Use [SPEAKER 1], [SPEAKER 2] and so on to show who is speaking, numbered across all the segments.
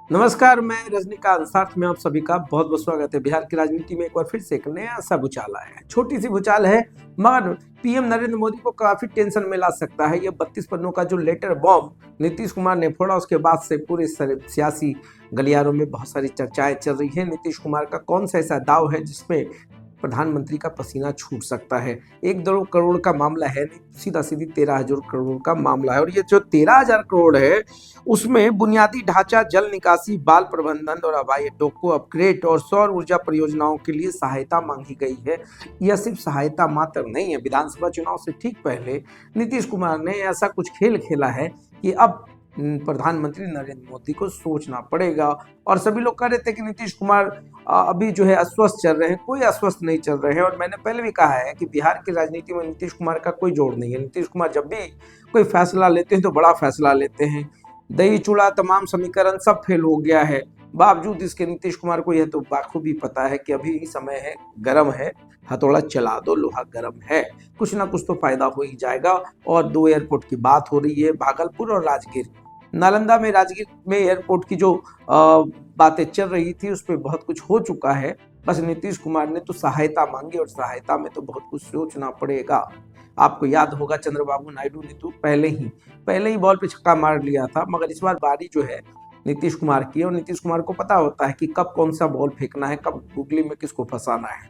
[SPEAKER 1] नमस्कार, मैं रजनीकांत साथ में आप सभी का बहुत बहुत स्वागत है। बिहार की राजनीति में एक बार फिर से एक नया सा भूचाल आया है। छोटी सी भूचाल है मगर पीएम नरेंद्र मोदी को काफी टेंशन में ला सकता है। ये 32 पन्नों का जो लेटर बॉम्ब नीतीश कुमार ने फोड़ा, उसके बाद से पूरे सियासी गलियारों में बहुत सारी चर्चाएं चल रही है। नीतीश कुमार का कौन सा ऐसा दाव है जिसमें प्रधानमंत्री का पसीना छूट सकता है। 1-2 करोड़ का मामला है नहीं, सीधा सीधी 13,000 करोड़ का मामला है। और ये जो 13,000 करोड़ है उसमें बुनियादी ढांचा, जल निकासी, बाल प्रबंधन और हवाई अड्डों को अपग्रेड और सौर ऊर्जा परियोजनाओं के लिए सहायता मांगी गई है। यह सिर्फ सहायता मात्र नहीं है। विधानसभा चुनाव से ठीक पहले नीतीश कुमार ने ऐसा कुछ खेल खेला है कि अब प्रधानमंत्री नरेंद्र मोदी को सोचना पड़ेगा। और सभी लोग कह रहे थे कि नीतीश कुमार अभी जो है अस्वस्थ चल रहे हैं। कोई अस्वस्थ नहीं चल रहे हैं। और मैंने पहले भी कहा है कि बिहार की राजनीति में नीतीश कुमार का कोई जोड़ नहीं है। नीतीश कुमार जब भी कोई फैसला लेते हैं तो बड़ा फैसला लेते हैं। दही चूड़ा तमाम समीकरण सब फेल हो गया है। बावजूद इसके नीतीश कुमार को यह तो बाखूबी पता है कि अभी ही समय है, गर्म है, हथौड़ा चला दो, लोहा गर्म है, कुछ ना कुछ तो फायदा हो ही जाएगा। और 2 एयरपोर्ट की बात हो रही है, भागलपुर और राजगीर। नालंदा में, राजगीर में एयरपोर्ट की जो बातें चल रही थी उस पर बहुत कुछ हो चुका है। बस नीतीश कुमार ने तो सहायता मांगी और सहायता में तो बहुत कुछ सोचना पड़ेगा। आपको याद होगा चंद्रबाबू नायडू ने तो पहले ही बॉल पे छक्का मार लिया था। मगर इस बार बारी जो है नीतीश कुमार की, और नीतीश कुमार को पता होता है कि कब कौन सा बॉल फेंकना है, कब गुगली में किसको फंसाना है।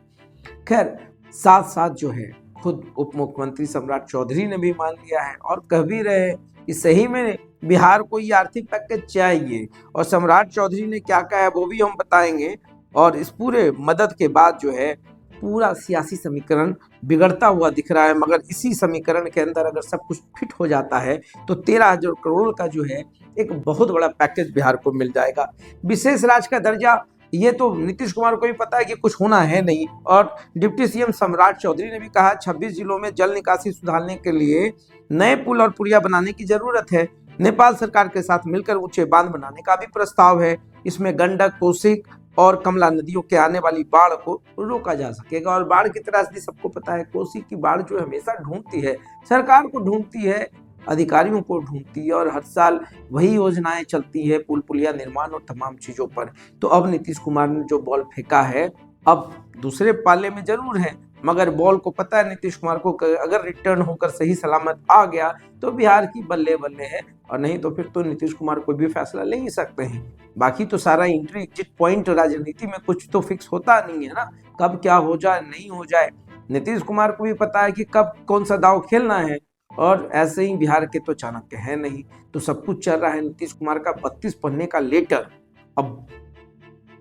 [SPEAKER 1] खैर, साथ साथ जो है खुद उप मुख्यमंत्री सम्राट चौधरी ने भी मान लिया है और कह भी रहे हैं कि सही में बिहार को ये आर्थिक पैकेज चाहिए। और सम्राट चौधरी ने क्या कहा है वो भी हम बताएंगे। और इस पूरे मदद के बाद जो है पूरा सियासी समीकरण बिगड़ता हुआ दिख रहा है। मगर इसी समीकरण के अंदर अगर सब कुछ फिट हो जाता है तो 13,000 करोड़ का जो है एक बहुत बड़ा पैकेज बिहार को मिल जाएगा। विशेष राज्य का दर्जा, ये तो नीतीश कुमार को भी पता है कि कुछ होना है नहीं। और डिप्टी सीएम सम्राट चौधरी ने भी कहा 26 जिलों में जल निकासी सुधारने के लिए नए पुल और पुलिया बनाने की जरूरत है। नेपाल सरकार के साथ मिलकर ऊंचे बांध बनाने का भी प्रस्ताव है। इसमें गंडक, कोसी और कमला नदियों के आने वाली बाढ़ को रोका जा सकेगा। और बाढ़ की त्रासदी सबको पता है। कोसी की बाढ़ जो हमेशा ढूंढती है, सरकार को ढूंढती है, अधिकारियों को ढूंढती है और हर साल वही योजनाएं चलती है, पुल पुलिया निर्माण और तमाम चीजों पर। तो अब नीतीश कुमार ने जो बॉल फेंका है, अब दूसरे पाले में जरूर है मगर बॉल को पता है नीतीश कुमार को अगर रिटर्न होकर सही सलामत आ गया तो बिहार की बल्ले बल्ले है। और नहीं तो फिर तो नीतीश कुमार कोई भी फैसला ले ही सकते हैं। बाकी तो सारा एंट्री एग्जिट पॉइंट राजनीति में कुछ तो फिक्स होता नहीं है ना, कब क्या हो जाए नहीं हो जाए। नीतीश कुमार को भी पता है कि कब कौन सा दाव खेलना है। और ऐसे ही बिहार के तो चाणक्य है नहीं, तो सब कुछ चल रहा है। नीतीश कुमार का 32 पन्ने का लेटर अब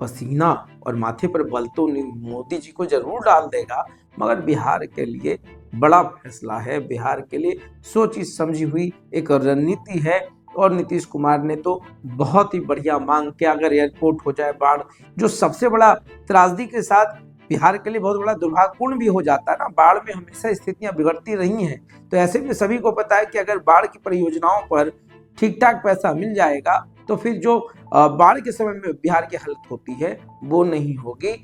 [SPEAKER 1] पसीना और माथे पर बल तो मोदी जी को जरूर डाल देगा। मगर बिहार के लिए बड़ा फैसला है, बिहार के लिए सोची समझी हुई एक रणनीति है। और नीतीश कुमार ने तो बहुत ही बढ़िया मांग किया, अगर एयरपोर्ट हो जाए, बाढ़ जो सबसे बड़ा त्रासदी के साथ बिहार के लिए बहुत बड़ा दुर्भाग्यपूर्ण भी हो जाता है ना। बाढ़ में हमेशा स्थितियां बिगड़ती रही हैं। तो ऐसे में सभी को पता है कि अगर बाढ़ की परियोजनाओं पर ठीक ठाक पैसा मिल जाएगा तो फिर जो बाढ़ के समय में बिहार की हालत होती है वो नहीं होगी।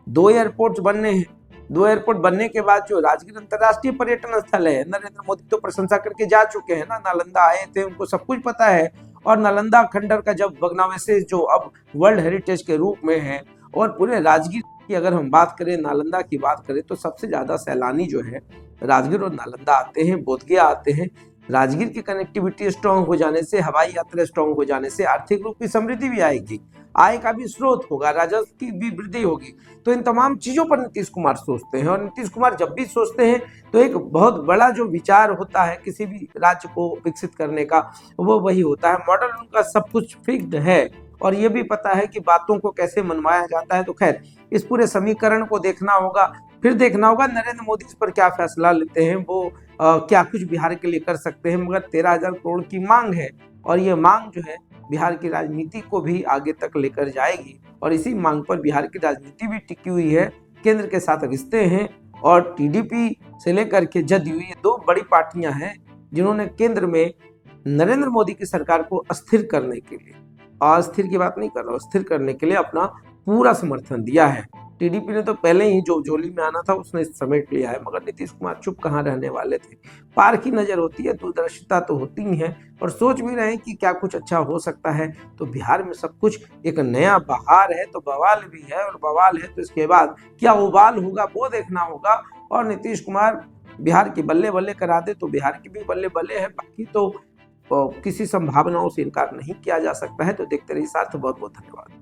[SPEAKER 1] 2 एयरपोर्ट बनने हैं। 2 एयरपोर्ट बनने के बाद जो राजगीर अंतर्राष्ट्रीय पर्यटन स्थल है, नरेंद्र मोदी तो प्रशंसा करके जा चुके हैं ना, नालंदा आए थे, उनको सब कुछ पता है। और नालंदा खंडर का जब भग्नावशेष जो अब वर्ल्ड हेरिटेज के रूप में है, और पूरे राजगीर की अगर हम बात करें, नालंदा की बात करें, तो सबसे ज्यादा सैलानी जो है राजगीर और नालंदा आते हैं, बोधगया आते हैं। राजगीर की कनेक्टिविटी स्ट्रांग हो जाने से, हवाई यात्रा स्ट्रांग हो जाने से आर्थिक रूप की समृद्धि भी आएगी, आय का भी स्रोत होगा, राजस्व की भी वृद्धि होगी। तो इन तमाम चीजों पर नीतीश कुमार सोचते हैं। और नीतीश कुमार जब भी सोचते हैं तो एक बहुत बड़ा जो विचार होता है किसी भी राज्य को विकसित करने का, वो वही होता है। मॉडल उनका सब कुछ फिक्स्ड है और ये भी पता है कि बातों को कैसे मनवाया जाता है। तो खैर, इस पूरे समीकरण को देखना होगा, फिर देखना होगा नरेंद्र मोदी इस पर क्या फैसला लेते हैं, वो क्या कुछ बिहार के लिए कर सकते हैं। मगर 13,000 करोड़ की मांग है और ये मांग जो है बिहार की राजनीति को भी आगे तक लेकर जाएगी। और इसी मांग पर बिहार की राजनीति भी टिकी हुई है। केंद्र के साथ रिश्ते हैं और टीडीपी से लेकर के जदयू, ये 2 बड़ी पार्टियां हैं जिन्होंने केंद्र में नरेंद्र मोदी की सरकार को अस्थिर करने के लिए, अस्थिर की बात नहीं कर रहा हूं, स्थिर करने के लिए अपना पूरा समर्थन दिया है। टीडीपी ने तो पहले ही जो जोली में आना था उसने समेट लिया है, मगर नीतीश कुमार चुप कहाँ रहने वाले थे। पार की नजर होती है, दूरदर्शिता तो होती ही है, और सोच भी रहे हैं कि क्या कुछ अच्छा हो सकता है। तो बिहार में सब कुछ एक नया बहार है, तो बवाल भी है, और बवाल है तो इसके बाद क्या उबाल होगा वो देखना होगा। और नीतीश कुमार बिहार की बल्ले बल्ले करा दे तो बिहार की भी बल्ले बल्ले है, बाकी तो किसी संभावनाओं से इनकार नहीं किया जा सकता है। तो देखते रहिए साथ, बहुत बहुत धन्यवाद।